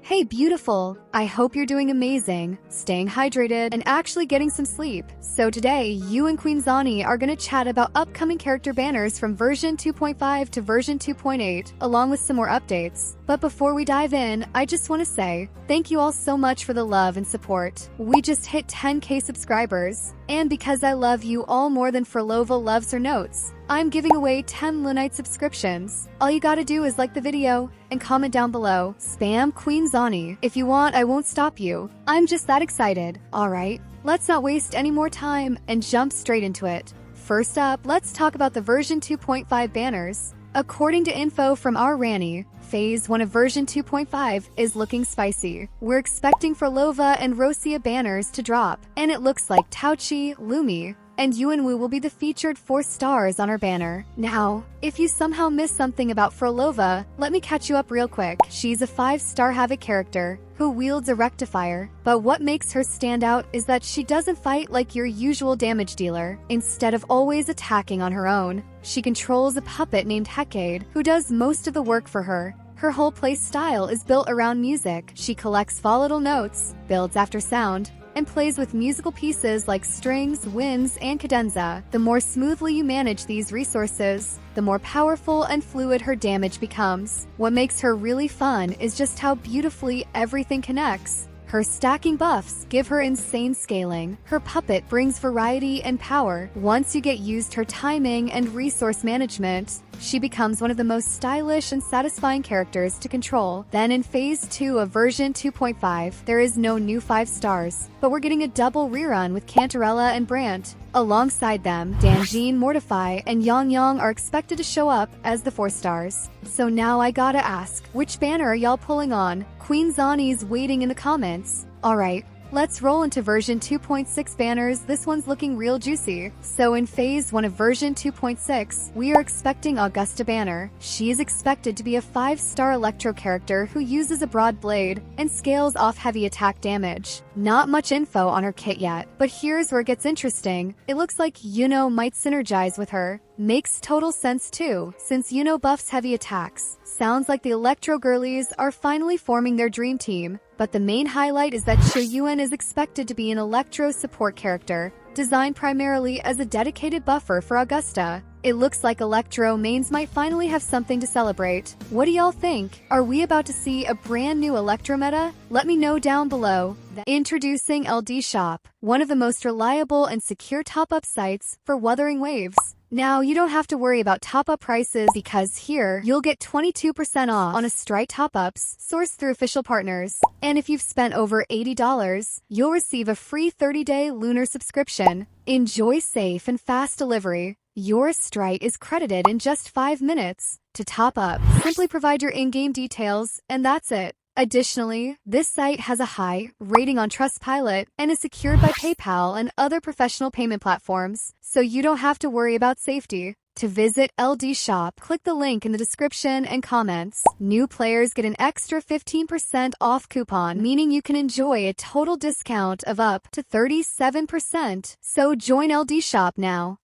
Hey beautiful, I hope you're doing amazing, staying hydrated, and actually getting some sleep. So today, you and Queen Zani are gonna chat about upcoming character banners from version 2.5 to version 2.8, along with some more updates. But before we dive in, I just want to say, thank you all so much for the love and support. We just hit 10K subscribers, and because I love you all more than Frolova loves her notes, I'm giving away 10 Lunite subscriptions. All you gotta do is like the video and comment down below. Spam Queen Zani. If you want, I won't stop you. I'm just that excited. Alright, let's not waste any more time and jump straight into it. First up, let's talk about the version 2.5 banners. According to info from our Ranny, Phase 1 of version 2.5 is looking spicy. We're expecting Frolova and Rosia banners to drop, and it looks like Tauchi, Lumi, and Yuanwu will be the featured 4 stars on our banner. Now, if you somehow missed something about Frolova, let me catch you up real quick. She's a 5-star Havoc character who wields a rectifier, but what makes her stand out is that she doesn't fight like your usual damage dealer. Instead of always attacking on her own, she controls a puppet named Hecade who does most of the work for her. Her whole play style is built around music. She collects volatile notes, builds after sound, and plays with musical pieces like strings, winds, and cadenza. The more smoothly you manage these resources, the more powerful and fluid her damage becomes. What makes her really fun is just how beautifully everything connects. Her stacking buffs give her insane scaling. Her puppet brings variety and power. Once you get used to her timing and resource management, she becomes one of the most stylish and satisfying characters to control. Then in Phase 2 of version 2.5, there is no new 5 stars, but we're getting a double rerun with Cantarella and Brant. Alongside them, Danjin, Mortify, and Yang Yang are expected to show up as the 4 stars. So now I gotta ask, which banner are y'all pulling on? Queen Zani's waiting in the comments. Alright, let's roll into version 2.6 banners. This one's looking real juicy. So in Phase 1 of version 2.6, we are expecting Augusta banner. She is expected to be a 5-star Electro character who uses a broad blade and scales off heavy attack damage. Not much info on her kit yet, but here's where it gets interesting. It looks like Yuno might synergize with her. Makes total sense too, since Yuno buffs heavy attacks. Sounds like the Electro girlies are finally forming their dream team. But the main highlight is that Shoyuan is expected to be an Electro support character, designed primarily as a dedicated buffer for Augusta. It looks like Electro mains might finally have something to celebrate. What do y'all think? Are we about to see a brand new Electro meta? Let me know down below. Introducing LDShop, one of the most reliable and secure top-up sites for weathering waves. Now, you don't have to worry about top-up prices because here, you'll get 22% off on a Strike top-ups sourced through official partners. And if you've spent over $80, you'll receive a free 30-day lunar subscription. Enjoy safe and fast delivery. Your Strike is credited in just 5 minutes. To top up, simply provide your in-game details, and that's it. Additionally, this site has a high rating on Trustpilot and is secured by PayPal and other professional payment platforms, so you don't have to worry about safety. To visit LDShop, click the link in the description and comments. New players get an extra 15% off coupon, meaning you can enjoy a total discount of up to 37%. So join LDShop now.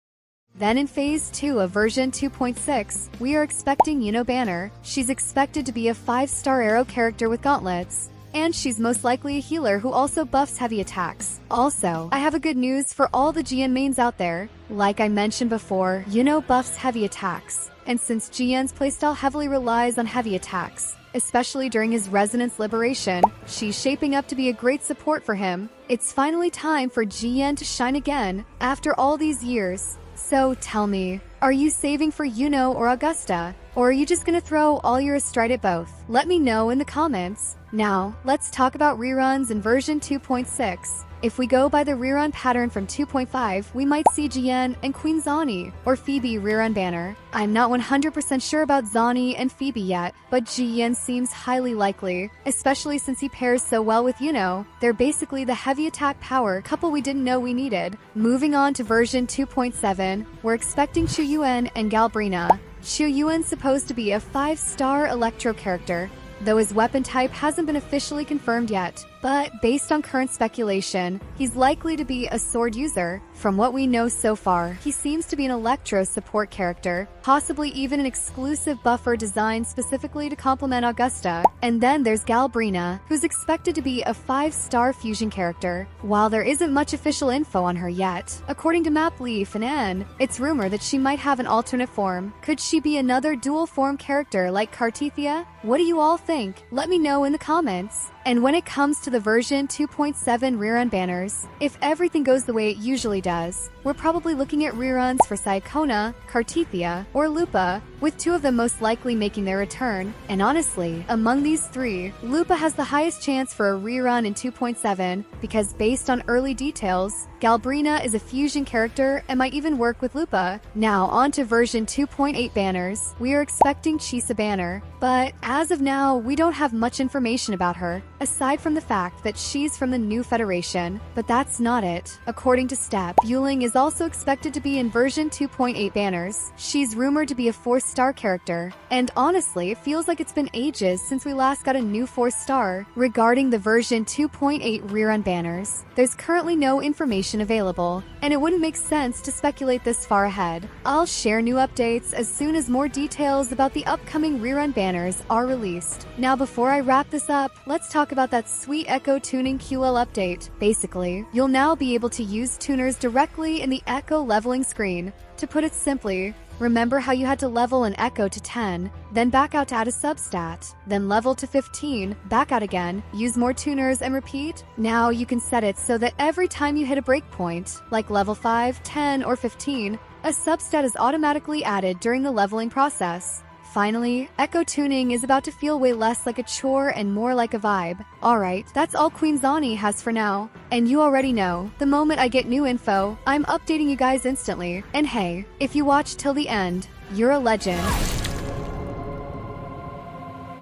Then in Phase 2 of version 2.6, we are expecting Yuno banner. She's expected to be a 5-star arrow character with gauntlets, and she's most likely a healer who also buffs heavy attacks. Also, I have a good news for all the GN mains out there. Like I mentioned before, Yuno buffs heavy attacks, and since GN's playstyle heavily relies on heavy attacks, especially during his Resonance Liberation, she's shaping up to be a great support for him. It's finally time for GN to shine again after all these years. So tell me, are you saving for Yuno or Augusta? Or are you just gonna throw all your Astride at both? Let me know in the comments. Now, let's talk about reruns in version 2.6. If we go by the rerun pattern from 2.5, we might see Jian and Queen Zani or Phoebe rerun banner. I'm not 100% sure about Zani and Phoebe yet, but Jian seems highly likely, especially since he pairs so well with Yuno. They're basically the heavy attack power couple we didn't know we needed. Moving on to version 2.7, we're expecting Chuyuan and Galbrina. Chuyuan's supposed to be a 5-star Electro character, though his weapon type hasn't been officially confirmed yet. But based on current speculation, he's likely to be a sword user. From what we know so far, he seems to be an Electro support character, possibly even an exclusive buffer designed specifically to complement Augusta. And then there's Galbrina, who's expected to be a 5-star fusion character. While there isn't much official info on her yet, according to Map Leaf and N, it's rumored that she might have an alternate form. Could she be another dual form character like Cartithia? What do you all think? Let me know in the comments. And when it comes to the version 2.7 rerun banners, if everything goes the way it usually does, we're probably looking at reruns for Sycona, Cartithia, or Lupa, with 2 of them most likely making their return. And honestly, among these 3, Lupa has the highest chance for a rerun in 2.7 because based on early details, Galbrina is a fusion character and might even work with Lupa. Now on to version 2.8 banners. We are expecting Chisa banner, but as of now, we don't have much information about her, aside from the fact that she's from the new Federation. But that's not it. According to Step, Yuling is also expected to be in version 2.8 banners. She's rumored to be a 4-star character, and honestly, it feels like it's been ages since we last got a new 4-star. Regarding the version 2.8 rerun banners, there's currently no information available, and it wouldn't make sense to speculate this far ahead. I'll share new updates as soon as more details about the upcoming rerun banners are released. Now before I wrap this up, let's talk about that sweet Echo tuning QL update. Basically, you'll now be able to use tuners directly in the Echo leveling screen. To put it simply, remember how you had to level an Echo to 10, then back out to add a substat, then level to 15, back out again, use more tuners and repeat? Now you can set it so that every time you hit a breakpoint, like level 5, 10, or 15, a substat is automatically added during the leveling process. Finally, Echo tuning is about to feel way less like a chore and more like a vibe. Alright, that's all Queen Zani has for now. And you already know, the moment I get new info, I'm updating you guys instantly. And hey, if you watch till the end, you're a legend.